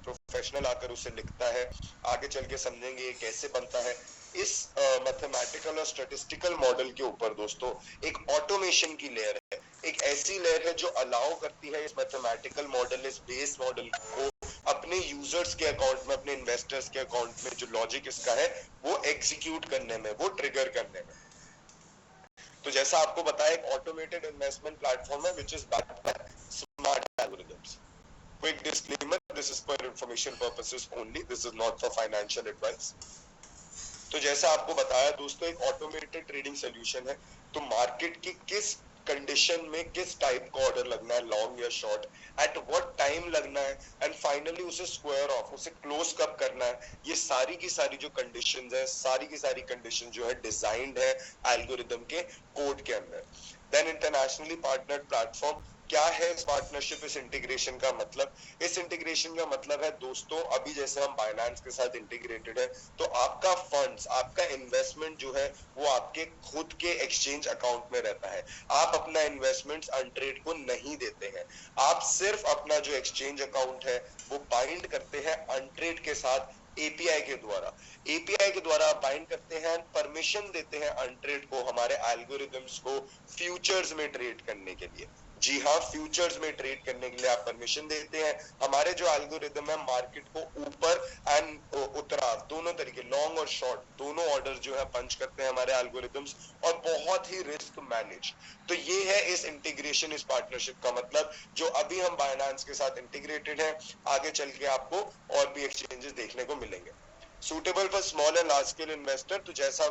Professional आकर उसे लिखता है। आगे चल के समझेंगे ये कैसे बनता है। इस मैथमेटिकल और स्टैटिस्टिकल मॉडल के ऊपर दोस्तों एक ऑटोमेशन की लेयर है, एक ऐसी लेयर है जो अलाउ करती है इस मैथमेटिकल मॉडल, इस बेस मॉडल को अपने यूजर्स के अकाउंट में, अपने इन्वेस्टर्स के अकाउंट में जो लॉजिक इसका है वो एग्जीक्यूट करने में, वो ट्रिगर करने में। तो जैसा आपको बताया एक ऑटोमेटेड इन्वेस्टमेंट प्लेटफॉर्म है which is backed by smart algorithms. Quick disclaimer, this is for information purposes only, this is not for financial advice. तो जैसा आपको बताया दोस्तों एक ऑटोमेटेड ट्रेडिंग सोल्यूशन है। तो मार्केट की किस कंडीशन में किस टाइप का ऑर्डर लगना है, लॉन्ग या शॉर्ट, एट व्हाट टाइम लगना है, एंड फाइनली उसे स्क्वायर ऑफ, उसे क्लोज कब करना है, ये सारी की सारी जो कंडीशंस है, सारी की सारी कंडीशन जो है डिजाइंड है एल्गोरिदम के कोड के अंदर। देन इंटरनेशनली पार्टनर्ड प्लेटफॉर्म, क्या है इस पार्टनरशिप, इस इंटीग्रेशन का मतलब? इस इंटीग्रेशन का मतलब है दोस्तों अभी जैसे हम बाइनेंस के साथ इंटीग्रेटेड है तो आपका फंड्स, आपका इन्वेस्टमेंट जो है वो आपके खुद के एक्सचेंज अकाउंट में रहता है। आप अपना इन्वेस्टमेंट्स अनट्रेड को नहीं देते हैं, आप सिर्फ अपना जो एक्सचेंज अकाउंट है वो बाइंड करते हैं अनट्रेड के साथ एपीआई के द्वारा। एपीआई के द्वारा आप बाइंड करते हैं, परमिशन देते हैं अनट्रेड को, हमारे एल्गोरिदम्स को फ्यूचर्स में ट्रेड करने के लिए। जी हाँ, फ्यूचर्स में ट्रेड करने के लिए आप परमिशन देते हैं। हमारे जो एल्गोरिदम है मार्केट को ऊपर एंड उतराव दोनों तरीके, लॉन्ग और शॉर्ट दोनों ऑर्डर जो है पंच करते हैं हमारे एल्गोरिदम्स, और बहुत ही रिस्क मैनेज। तो ये है इस इंटीग्रेशन, इस पार्टनरशिप का मतलब, जो अभी हम बाइनेंस के साथ इंटीग्रेटेड है। आगे चल के आपको और भी एक्सचेंजेस देखने को मिलेंगे। Suitable for small and large scale investor, तो जैसा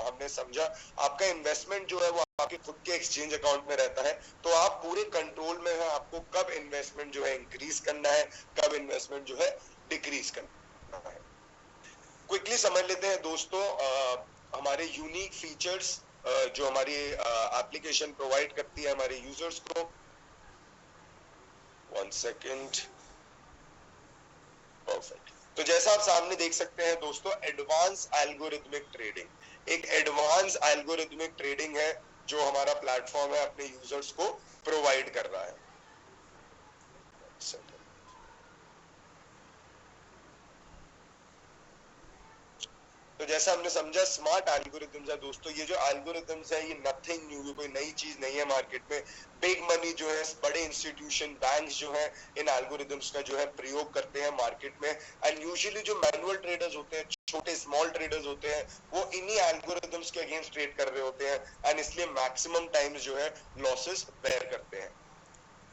हमने समझा आपका इन्वेस्टमेंट जो है वो आपके खुद के एक्सचेंज अकाउंट में रहता है, तो आप पूरे कंट्रोल में है आपको कब इन्वेस्टमेंट जो है इंक्रीज करना है, कब इन्वेस्टमेंट जो है डिक्रीज करना है। क्विकली समझ लेते हैं दोस्तों हमारे यूनिक फीचर्स जो हमारी एप्लीकेशन प्रोवाइड करती है हमारे यूजर्स को। 1 सेकेंड, परफेक्ट। तो जैसा आप सामने देख सकते हैं दोस्तों, एडवांस एल्गोरिथमिक ट्रेडिंग, एक एडवांस एल्गोरिथमिक ट्रेडिंग है जो हमारा प्लेटफॉर्म है अपने यूजर्स को प्रोवाइड कर रहा है। तो जैसा हमने समझा स्मार्ट एल्गोरिथम्स है दोस्तों, ये जो एल्गोरिथम्स है ये नथिंग न्यू, कोई नई चीज नहीं है मार्केट में। बिग मनी जो है, बड़े इंस्टीट्यूशन, बैंक्स जो है इन एल्गोरिथम्स का जो है प्रयोग करते हैं मार्केट में। एंड यूजुअली जो मैनुअल ट्रेडर्स होते हैं, छोटे स्मॉल ट्रेडर्स होते हैं, वो इन्हीं एल्गोरिथम्स के अगेंस्ट ट्रेड कर रहे होते हैं एंड इसलिए मैक्सिमम टाइम्स जो है लॉसेस बेयर करते हैं।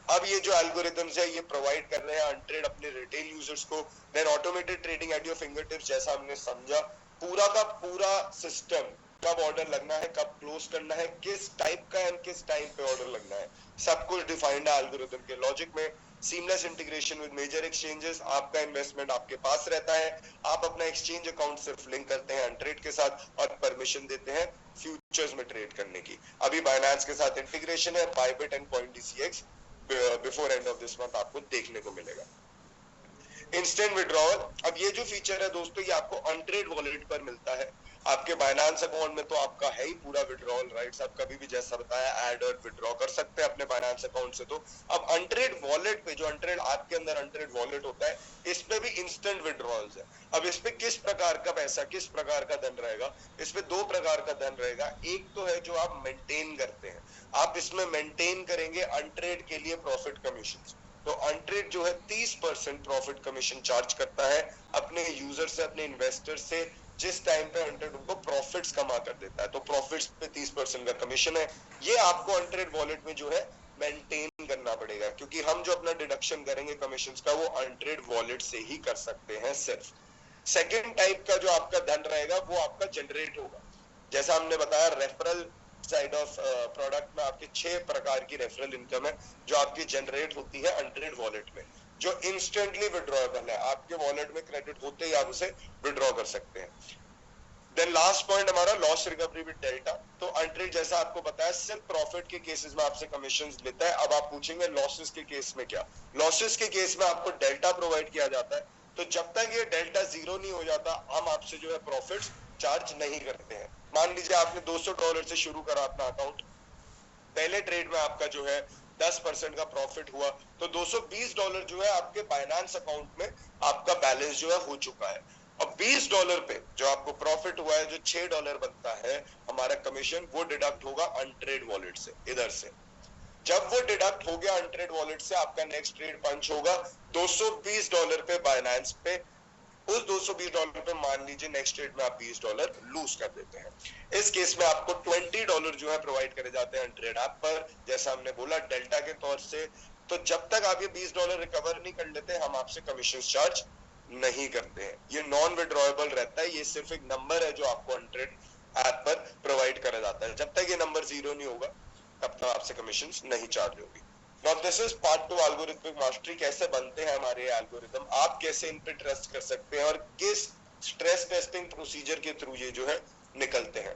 अब ये जो एल्गोरिथम्स है ये प्रोवाइड कर रहे हैं अनट्रेड अपने रिटेल यूजर्स को। Then automated trading at your fingertips, जैसा हमने समझा पूरा का पूरा सिस्टम, कब ऑर्डर लगना है, कब क्लोज करना है, किस टाइप का एंड किस टाइम पे ऑर्डर लगना है, सब कुछ डिफाइंड है एल्गोरिथम के लॉजिक में। Seamless integration with major exchanges, आपका इन्वेस्टमेंट आपके पास रहता है, आप अपना एक्सचेंज अकाउंट सिर्फ लिंक करते हैं अनट्रेड के साथ और परमिशन देते हैं फ्यूचर्स में ट्रेड करने की। अभी बाइनेंस के साथ इंटीग्रेशन है, Bybit and CoinDCX before end of this month आपको देखने को मिलेगा। इंस्टेंट विड्रॉवल, अब ये जो फीचर है दोस्तों ये आपको अनट्रेड वॉलेट पर मिलता है। आपके बाइनेंस अकाउंट में तो आपका है ही पूरा विड्रॉवल राइट्स, आप कभी भी जैसा बताया ऐड और विड्रॉ कर सकते हैं अपने बाइनेंस अकाउंट से। तो अब अनट्रेड वॉलेट पे, जो अनट्रेड आपके अंदर अनट्रेड वॉलेट होता है, इस पे भी इंस्टेंट विड्रॉवल्स है। अब इस पे किस प्रकार का पैसा, किस प्रकार का धन रहेगा? इस पे दो प्रकार का धन रहेगा। एक तो है जो आप मेंटेन करते हैं, आप इसमें मेंटेन करेंगे अनट्रेड के लिए प्रॉफिट कमीशन। तो अनट्रेड जो है 30% प्रॉफिट कमीशन चार्ज करता है अपने यूजर से, अपने इन्वेस्टर से, जिस टाइम पे अनट्रेड उनको प्रॉफिट्स कमा कर देता है। तो प्रॉफिट्स पे 30% का कमीशन है, ये आपको अनट्रेड वॉलेट में जो है मेंटेन करना पड़ेगा, क्योंकि हम जो अपना डिडक्शन करेंगे कमीशन का वो अनट्रेड वॉलेट से ही कर सकते हैं सिर्फ। सेकेंड टाइप का जो आपका धन रहेगा वो आपका जनरेट होगा। जैसा हमने बताया रेफरल साइड ऑफ प्रोडक्ट में आपके 6 प्रकार की रेफरल इनकम है जो आपकी जनरेट होती है अनट्रेड वॉलेट में, जो इंस्टेंटली विड्रॉएबल है, आपके वॉलेट में क्रेडिट होते ही आप उसे विड्रॉ कर सकते हैं। देन लास्ट पॉइंट हमारा लॉस रिकवरी विद डेल्टा। तो अनट्रेड जैसा आपको बताया सिर्फ प्रॉफिट के केसेस में आपसे कमीशंस लेता है। अब आप पूछेंगे लॉसेस के केस में क्या? लॉसेस के केस में आपको डेल्टा प्रोवाइड किया जाता है, तो जब तक ये डेल्टा जीरो नहीं हो जाता हम आपसे जो है प्रॉफिट्स चार्ज नहीं करते हैं। मान लीजिए आपने $200 से शुरू करा अपना अकाउंट, पहले ट्रेड में आपका जो है 10% का प्रॉफिट हुआ, तो $220 जो है आपके बाइनेंस अकाउंट में आपका बैलेंस जो है हो चुका है। अब $20 पे जो आपको प्रॉफिट हुआ है, जो $6 बनता है हमारा कमीशन, वो डिडक्ट होगा अनट्रेड वॉलेट से, इधर से। जब वो डिडक्ट हो गया अनट्रेड वॉलेट से, आपका नेक्स्ट ट्रेड पंच होगा $220 पे बाइनेंस पे। उस $220 पे मान लीजिए नेक्स्ट ट्रेड में आप $20 लूज कर देते हैं। इस केस में आपको $20 जो है प्रोवाइड करे जाते हैं अनट्रेड ऐप पर, जैसा हमने बोला डेल्टा के तौर से। तो जब तक आप ये $20 रिकवर नहीं कर लेते, हम आपसे कमीशन चार्ज नहीं करते हैं। ये नॉन विड्रॉएबल रहता है, ये सिर्फ एक नंबर है जो आपको अनट्रेड ऐप पर प्रोवाइड करा जाता है। जब तक ये नंबर 0 नहीं होगा तब तक आपसे कमीशन नहीं चार्ज होगी। Now this is part 2 algorithmic mastery। कैसे बनते हैं हमारे एल्गोरिदम, आप कैसे इन पे ट्रस्ट कर सकते हैं और किस स्ट्रेस टेस्टिंग प्रोसीजर के थ्रू ये जो है निकलते हैं।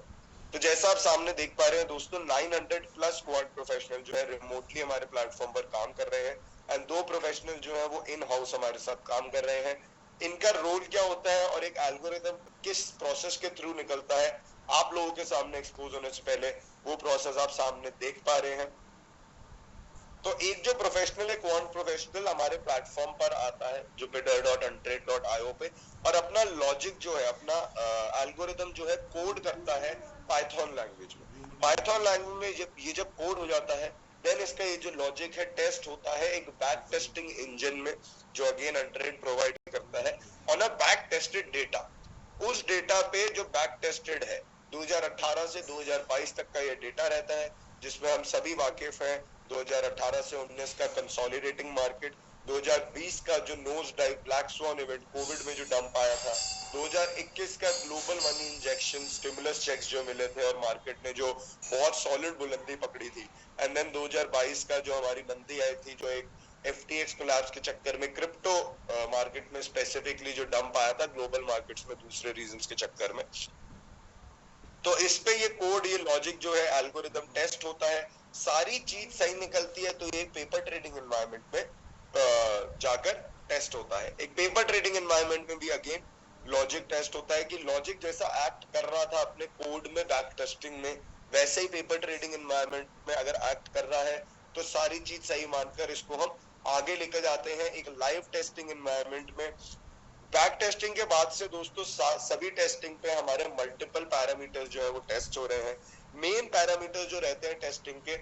तो जैसा आप सामने देख पा रहे हैं दोस्तों, 900 प्लस क्वांट प्रोफेशनल जो है रिमोटली हमारे प्लेटफॉर्म पर काम कर रहे हैं, एंड 2 प्रोफेशनल जो है वो इन हाउस हमारे साथ काम कर रहे हैं। इनका रोल क्या होता है और एक एल्गोरिदम किस प्रोसेस के थ्रू निकलता है, आप लोगों के सामने एक्सपोज होने से पहले वो प्रोसेस आप सामने देख पा रहे हैं। तो एक जो प्रोफेशनल है, क्वांट प्रोफेशनल, हमारे प्लेटफॉर्म पर आता है jupiter.untrade.io पे, और अपना लॉजिक जो है, अपना एल्गोरिदम जो है कोड करता है पाइथन लैंग्वेज में। पाइथन लैंग्वेज में ये जब कोड हो जाता है, देन इसका ये जो लॉजिक है टेस्ट होता है एक बैक टेस्टिंग इंजन में, जो अगेन अनट्रेड प्रोवाइड करता है on a back tested data. उस डेटा पे जो बैक टेस्टेड है 2018 से 2022 तक का ये डेटा रहता है, जिसमें हम सभी वाकिफ हैं। 2018 से 19 का कंसोलिडेटिंग मार्केट, 2020 का जो nose dive black swan event COVID में जो डंप आया था, 2021 का global money injection stimulus checks जो मिले थे और मार्केट ने जो बहुत सॉलिड बुलंदी पकड़ी थी, एंड देन 2022 का जो हमारी मंदी आई थी, जो एक FTX कोलैप्स के चक्कर में क्रिप्टो मार्केट में स्पेसिफिकली जो डंप आया था ग्लोबल मार्केट्स में दूसरे रीजंस के चक्कर में। तो इस पे ये कोड, ये लॉजिक जो है एल्गोरिदम टेस्ट होता है, सारी चीज सही निकलती है तो ये पेपर ट्रेडिंग एनवायरनमेंट में जाकर टेस्ट होता है। एक पेपर ट्रेडिंग एनवायरनमेंट में भी अगेन लॉजिक टेस्ट होता है कि लॉजिक जैसा एक्ट कर रहा था अपने कोड में बैक टेस्टिंग में, वैसे ही पेपर ट्रेडिंग एनवायरनमेंट में अगर एक्ट कर रहा है तो सारी चीज सही मानकर इसको हम आगे लेकर जाते हैं एक लाइव टेस्टिंग एनवायरनमेंट में। बैक टेस्टिंग के बाद से दोस्तों सभी टेस्टिंग पे हमारे मल्टीपल पैरामीटर्स जो है वो टेस्ट हो रहे हैं। मेन पैरामीटर्स जो रहते हैं टेस्टिंग के,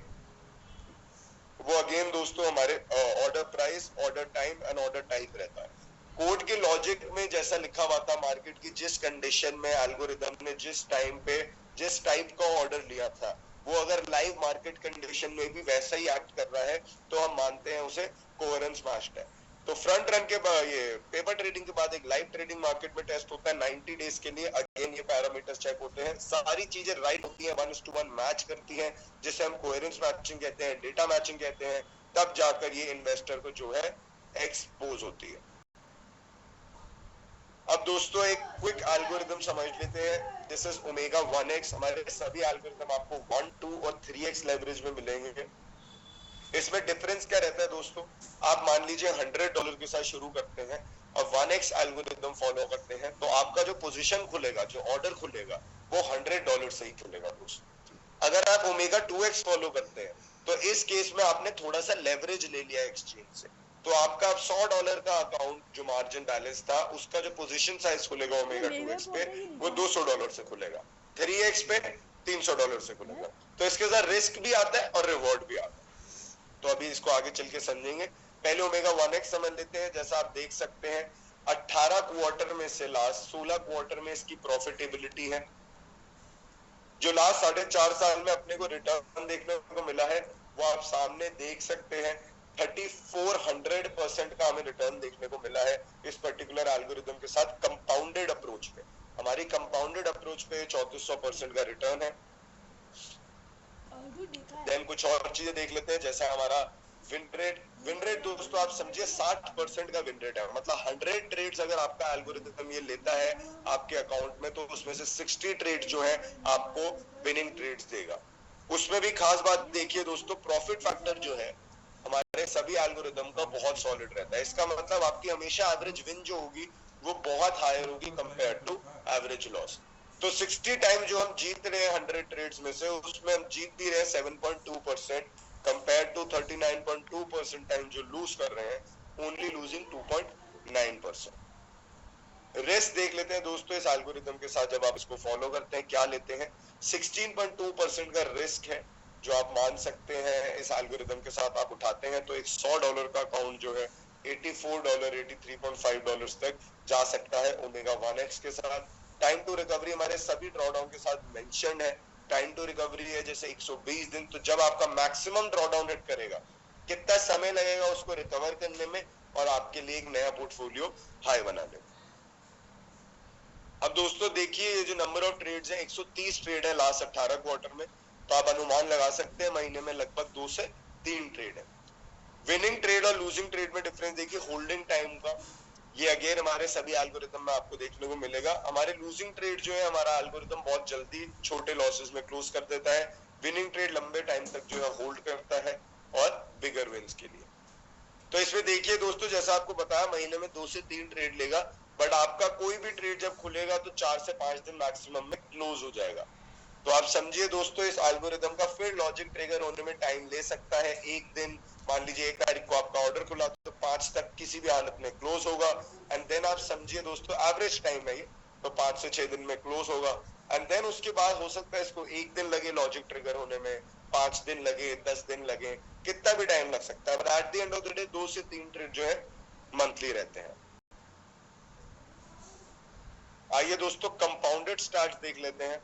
वो अगेन दोस्तों हमारे order price, order time and order type रहता है। कोड के लॉजिक में जैसा लिखा हुआ था, मार्केट की जिस कंडीशन में एल्गोरिदम ने जिस टाइम पे जिस टाइप का ऑर्डर लिया था, वो अगर लाइव मार्केट कंडीशन में भी वैसा ही एक्ट कर रहा है तो हम मानते हैं उसे कोहेरेंस मैच्ड है। तो फ्रंट रन के बाद, ये पेपर ट्रेडिंग के बाद एक लाइव ट्रेडिंग मार्केट में टेस्ट होता है 90 डेज के लिए। अगेन ये पैरामीटर्स चेक होते हैं, सारी चीजें राइट होती हैं, 1:1 मैच करती हैं, जिसे हम कोहेरेंस मैचिंग कहते हैं, डेटा मैचिंग कहते हैं। तब जाकर ये इन्वेस्टर को जो है एक्सपोज होती है। अब दोस्तों एक क्विक एल्गोरिदम समझ लेते हैं। This is omega 1x। हमारे सभी एल्गोरिदम आपको 1, 2 और 3x लेवरेज में मिलेंगे। इसमें डिफरेंस क्या रहता है दोस्तों, आप मान लीजिए $100 के साथ शुरू करते हैं और 1x एल्गोरिदम फॉलो करते हैं, तो आपका जो पोजीशन खुलेगा, जो ऑर्डर खुलेगा, वो $100 से ही खुलेगा दोस्तों। अगर आप ओमेगा 2x फॉलो करते हैं तो इस केस में आपने थोड़ा सा लेवरेज ले लिया एक्सचेंज से, तो आपका अब $100 का अकाउंट जो मार्जिन बैलेंस था, उसका जो पोजीशन साइज खुलेगा ओमेगा 2x पे, वो $200 से खुलेगा, 3x पे $300 से खुलेगा। तो इसके साथ रिस्क भी आता है और रिवॉर्ड भी आता है। तो अभी इसको आगे चल के समझेंगे। पहले ओमेगा 1x समझ लेते हैं। जैसा आप देख सकते हैं 18 क्वार्टर में से लास्ट 16 क्वार्टर में इसकी प्रॉफिटेबिलिटी है। जो लास्ट 4.5 साल में अपने को रिटर्न देखने को मिला है, वो आप सामने देख सकते हैं। 3400% का हमें रिटर्न देखने को मिला है इस पर्टिकुलर एल्गोरिदम के साथ कंपाउंडेड अप्रोच पे। हमारी कंपाउंडेड अप्रोच पे 3400% का रिटर्न है। देन कुछ और चीजें देख लेते हैं, जैसा हमारा विन रेट दोस्तों आप समझिए 60% का विन रेट है। मतलब 100 ट्रेड्स अगर आपका एल्गोरिथम ये लेता है आपके अकाउंट में, तो उसमें से 60 ट्रेड जो है आपको विनिंग ट्रेड्स देगा। उसमें भी खास बात देखिए दोस्तों, प्रॉफिट फैक्टर जो है हमारे सभी एल्गोरिथम का बहुत सॉलिड रहता है। इसका मतलब आपकी हमेशा एवरेज विन जो होगी वो बहुत हायर होगी कंपेयर टू एवरेज लॉस। तो 60 टाइम जो हम जीत रहे हैं 100 ट्रेड्स में से, उसमें हम जीत भी रहे 7.2% कंपेयर टू 39.2% टाइम जो लूज कर रहे हैं, ओनली लूजिंग 2.9%। रिस्क देख लेते हैं दोस्तों इस एल्गोरिथम के साथ जब आप इसको फॉलो करते हैं क्या लेते हैं। 16.2% का रिस्क है जो आप मान सकते हैं इस एल्गोरिथम के साथ आप उठाते हैं तो एक $100 का अकाउंट जो है $84 $83.5 तक जा सकता है ओमेगा 1x के साथ। टाइम टू रिकवरी हमारे सभी ड्रॉडाउन के साथ मेंशन है। टाइम टू रिकवरी है जैसे 120 दिन, तो जब आपका मैक्सिमम ड्रॉडाउन हिट करेगा कितना समय लगेगा उसको रिकवर करने में और आपके लिए एक नया पोर्टफोलियो हाई बनाने में। अब दोस्तों देखिए ये जो नंबर ऑफ ट्रेड्स है 130 ट्रेड है लास्ट 18 क्वार्टर में, तो आप अनुमान लगा सकते हैं महीने में लगभग 2 से 3 ट्रेड है। विनिंग ट्रेड और लूजिंग ट्रेड में डिफरेंस देखिए होल्डिंग टाइम का, ये अगेन हमारे सभी एल्गोरिथम में आपको देखने को मिलेगा। हमारे लूजिंग ट्रेड जो है हमारा एल्गोरिथम बहुत जल्दी छोटे लॉसेस में क्लोज कर देता है, विनिंग ट्रेड लंबे टाइम तक जो है होल्ड करता है और बिगर विन्स के लिए। तो इसमें देखिए दोस्तों जैसा आपको बताया महीने में 2 से 3 ट्रेड लेगा, बट आपका कोई भी ट्रेड जब खुलेगा तो 4 से 5 दिन मैक्सिमम में क्लोज हो जाएगा। तो आप समझिए दोस्तों इस एल्गोरिथम का फिर लॉजिक ट्रिगर होने में टाइम ले सकता है। एक दिन मान लीजिए 1 तारीख को आपका ऑर्डर खुला तो 5 तक किसी भी हालत में क्लोज होगा, एंड देन आप समझिए दोस्तों एवरेज टाइम है ये, तो 5 से 6 दिन में क्लोज होगा। एंड देन उसके बाद हो सकता है इसको 1 दिन लगे लॉजिक ट्रिगर होने में, 5 दिन लगे, 10 दिन लगे, कितना भी टाइम लग सकता है, but at the end of the day 2 से 3 ट्रेड जो है मंथली रहते हैं। आइए दोस्तों कंपाउंडेड स्टार्ट देख लेते हैं।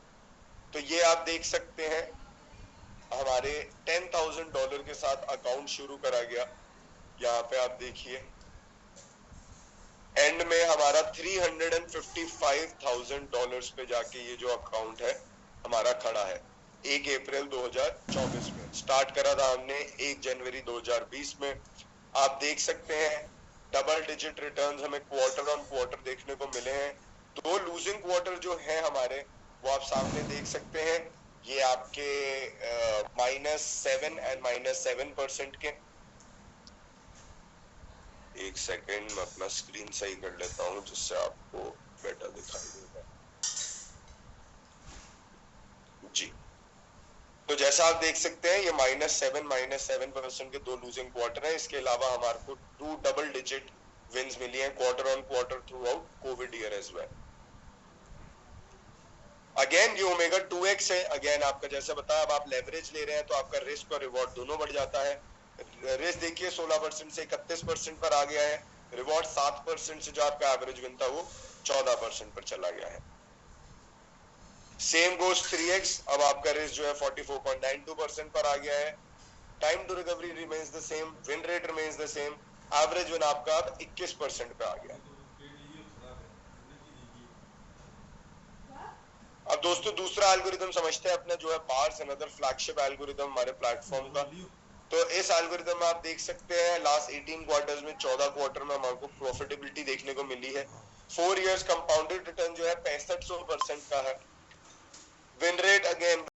तो ये आप देख सकते हैं हमारे $10,000 के साथ अकाउंट शुरू करा गया। यहाँ पे आप देखिए एंड में हमारा $355,000 पे जाके ये जो अकाउंट है हमारा खड़ा है। 1 अप्रैल 2024 में स्टार्ट करा था हमने, 1 जनवरी 2020 में। आप देख सकते हैं डबल डिजिट रिटर्न्स हमें क्वार्टर ऑन क्वार्टर देखने को मिले हैं। 2 लूजिंग क्वार्टर जो है हमारे वो आप सामने देख सकते हैं, ये आपके -7 एंड -7% के। एक सेकेंड मैं अपना स्क्रीन सही कर लेता हूं जिससे आपको बेटर दिखाई देगा जी। तो जैसा आप देख सकते हैं ये -7% के 2 लूजिंग क्वार्टर है। इसके अलावा हमारे को 2 डबल डिजिट विन्स मिली हैं quarter on quarter throughout COVID year as well. Again ये ओमेगा 2x है। अगेन आपका जैसा बताया अब आप लेवरेज ले रहे हैं तो आपका रिस्क और रिवॉर्ड दोनों बढ़ जाता है। रिस्क देखिए 16% से 31% पर आ गया है, रिवॉर्ड 7% से जो आपका एवरेज विन था वो 14% पर चला गया है। सेम गोज 3x, अब आपका रिस्क जो है 44.92% पर आ गया है। Time to recovery remains the same, win rate remains the same, average win आपका अब 21% पे आ गया है। अब दोस्तों दूसरा एल्गोरिथम समझते हैं अपना जो है बार्स, अनदर फ्लैगशिप एल्गोरिथम हमारे प्लेटफॉर्म का। तो इस एल्गोरिथम में आप देख सकते हैं लास्ट 18 क्वार्टर्स में 14 क्वार्टर में हमारे को प्रॉफिटेबिलिटी देखने को मिली है। 4 इयर्स कंपाउंडेड रिटर्न जो है 6500% का है। Win rate again